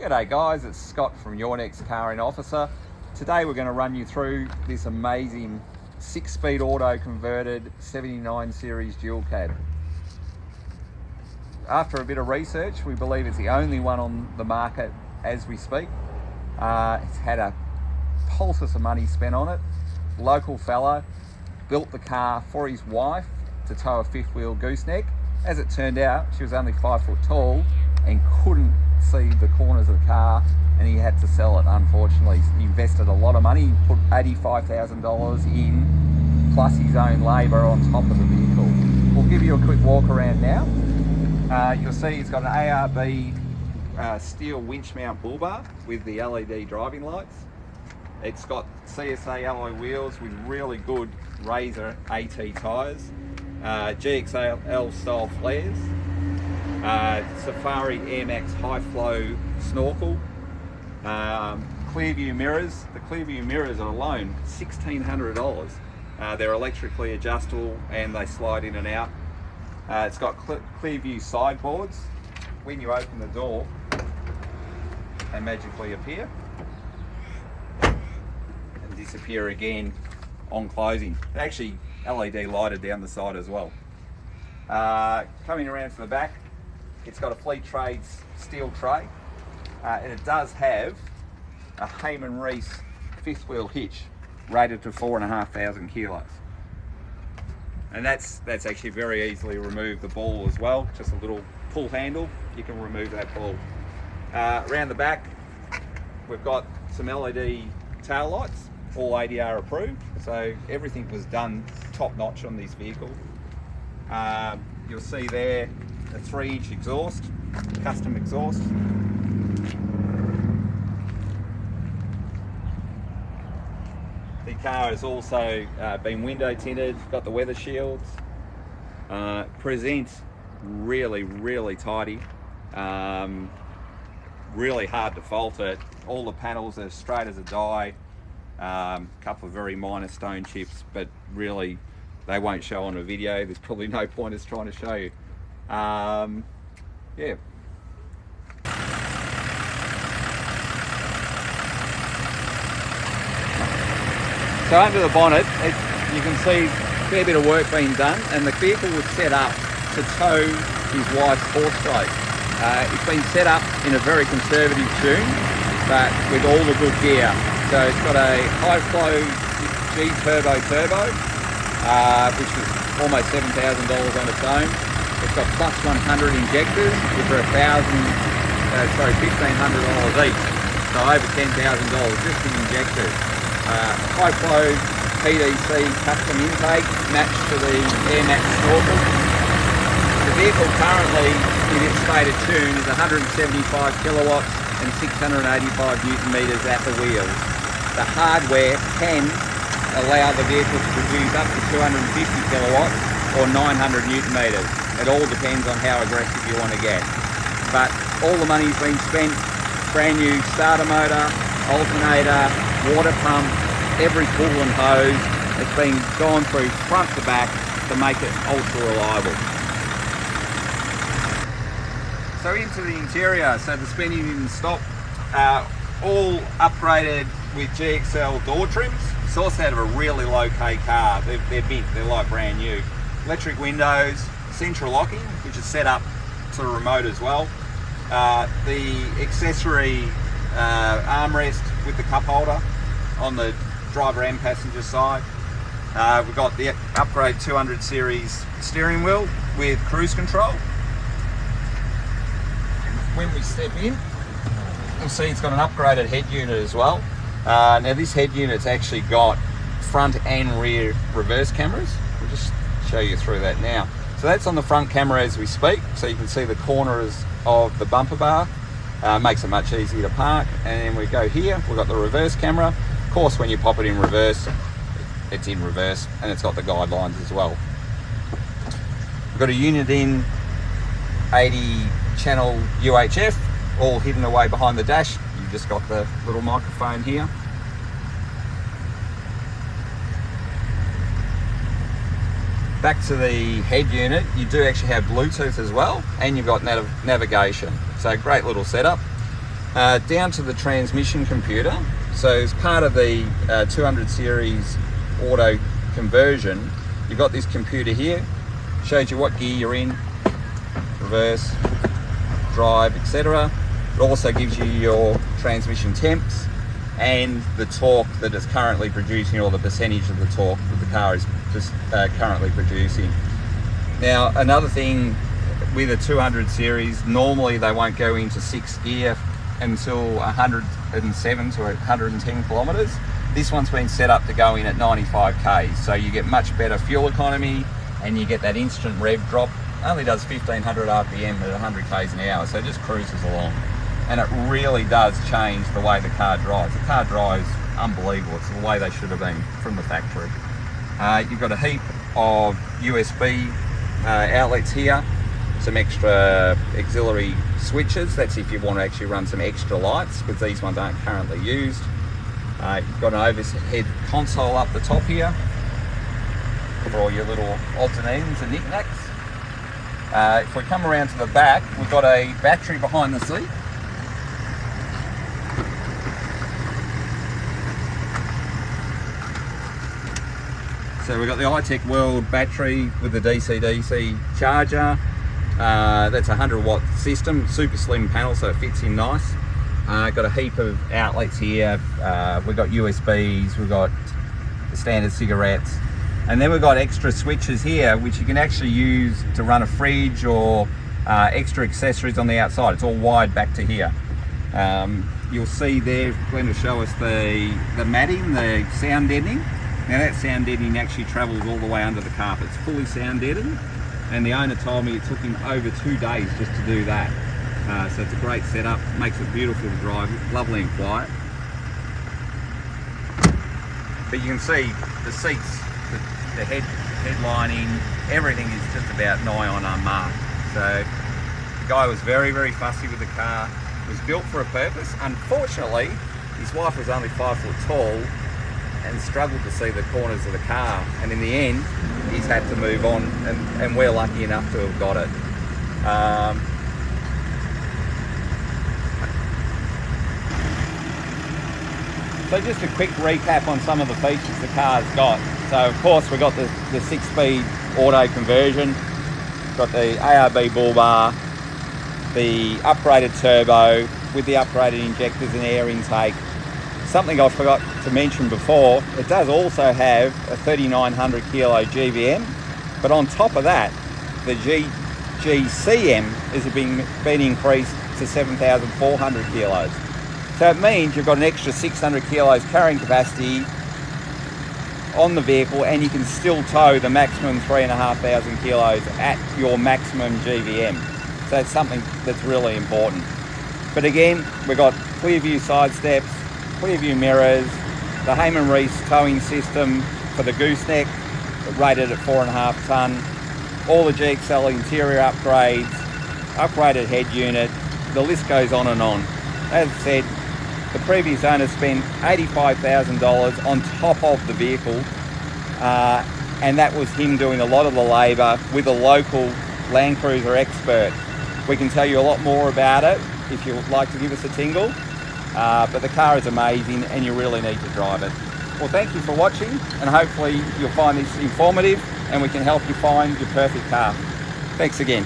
G'day guys, it's Scott from Your Next Car In Officer. Today we're going to run you through this amazing 6-speed auto converted 79 series dual cab. After a bit of research, we believe it's the only one on the market as we speak. It's had a poultice of money spent on it. Local fella built the car for his wife to tow a fifth wheel gooseneck. As it turned out, she was only 5 foot tall and couldn't see the corners of the car, and he had to sell it, unfortunately. He invested a lot of money. He put $85,000 in, plus his own labour on top of the vehicle. We'll give you a quick walk around now. You'll see it's got an ARB steel winch mount bull bar with the LED driving lights. It's got CSA alloy wheels with really good Razor AT tyres, GXL style flares, Safari Air Max high flow snorkel, clear view mirrors. The clear view mirrors are alone $1,600. They're electrically adjustable and they slide in and out. It's got clear view sideboards. When you open the door, they magically appear and disappear again on closing. They're actually LED lighted down the side as well. Coming around to the back, it's got a Fleet Trades steel tray, and it does have a Heyman Reese fifth wheel hitch rated to 4,500 kilos. And that's actually very easily removed, the ball as well, just a little pull handle, you can remove that ball. Around the back, we've got some LED tail lights, all ADR approved, so everything was done top notch on this vehicle. You'll see there a 3-inch exhaust, custom exhaust. The car has also been window tinted, got the weather shields, presents really tidy, really hard to fault it. All the panels are straight as a die, couple of very minor stone chips, but really they won't show on a video. There's probably no point us trying to show you. Yeah. So under the bonnet, you can see a fair bit of work being done, and the vehicle was set up to tow his wife's horse float. It's been set up in a very conservative tune, but with all the good gear. So it's got a high flow G turbo, which is almost $7,000 on its own. It's got plus 100 injectors, which are $1,500 each. So over $10,000 just in injectors. High flow PDC custom intake matched to the Air Max snorkel. The vehicle currently in its stated tune is 175 kilowatts and 685 newton meters at the wheels. The hardware can allow the vehicle to produce up to 250 kilowatts or 900 newton meters. It all depends on how aggressive you want to get. But all the money's been spent, brand new starter motor, alternator, water pump, every coolant hose. It's been gone through front to back to make it ultra reliable. So into the interior, so the spending didn't stop. All upgraded with GXL door trims, sourced out of a really low-K car. They're big, they're like brand new. Electric windows, central locking, which is set up to the remote as well. The accessory armrest with the cup holder on the driver and passenger side. We've got the upgrade 200 series steering wheel with cruise control. When we step in, you'll see it's got an upgraded head unit as well. Now this head unit's actually got front and rear reverse cameras. We'll just show you through that now. So that's on the front camera as we speak, so you can see the corners of the bumper bar. Makes it much easier to park. And then we go here, we've got the reverse camera. Of course, when you pop it in reverse, it's in reverse, and it's got the guidelines as well. We've got a unit in 80 channel UHF, all hidden away behind the dash. You've just got the little microphone here. Back to the head unit, you do actually have Bluetooth as well, and you've got navigation. So great little setup. Down to the transmission computer. So as part of the 200 series auto conversion, you've got this computer here, shows you what gear you're in, reverse, drive, etc. It also gives you your transmission temps and the torque that it's currently producing, or the percentage of the torque that the car is currently producing. Now, another thing with a 200 series, normally they won't go into 6th gear until 107 to 110 kilometres. This one's been set up to go in at 95 k's, so you get much better fuel economy and you get that instant rev drop. Only does 1500 RPM at 100 k's an hour, so it just cruises along. And it really does change the way the car drives. The car drives unbelievable. It's the way they should have been from the factory. You've got a heap of USB outlets here, some extra auxiliary switches. That's if you want to actually run some extra lights, because these ones aren't currently used. You've got an overhead console up the top here for all your little odds and ends and knickknacks. If we come around to the back, we've got a battery behind the seat. So we've got the iTech World battery with the DC-DC charger. That's a 100 watt system, super slim panel, so it fits in nice. Got a heap of outlets here. We've got USBs, we've got the standard cigarettes, and then we've got extra switches here which you can actually use to run a fridge or extra accessories on the outside. It's all wired back to here. You'll see there, going to show us the matting, the sound deadening. Now that sound deadening actually travels all the way under the carpet. It's fully sound deadened, and the owner told me it took him over 2 days just to do that. So it's a great setup, makes it beautiful to drive, lovely and quiet. But you can see the seats, the headlining, everything is just about nigh on unmarked. So the guy was very, very fussy with the car. It was built for a purpose. Unfortunately, his wife was only 5 foot tall and struggled to see the corners of the car, and in the end he's had to move on, and we're lucky enough to have got it. So just a quick recap on some of the features the car's got. So of course we've got the 6-speed auto conversion, got the ARB bull bar, the upgraded turbo with the upgraded injectors and air intake. Something I forgot to mention before, it does also have a 3900 kilo GVM, but on top of that, the GCM has been increased to 7,400 kilos. So it means you've got an extra 600 kilos carrying capacity on the vehicle, and you can still tow the maximum 3,500 kilos at your maximum GVM. So that's something that's really important. But again, we've got clear view side steps, clear view mirrors, the Heyman Reese towing system for the Gooseneck, rated at 4.5 tonne, all the Excl interior upgrades, upgraded head unit, the list goes on and on. As I said, the previous owner spent $85,000 on top of the vehicle, and that was him doing a lot of the labour with a local LandCruiser expert. We can tell you a lot more about it if you would like to give us a tingle. But the car is amazing and you really need to drive it. Well, thank you for watching, and hopefully you'll find this informative and we can help you find your perfect car. Thanks again.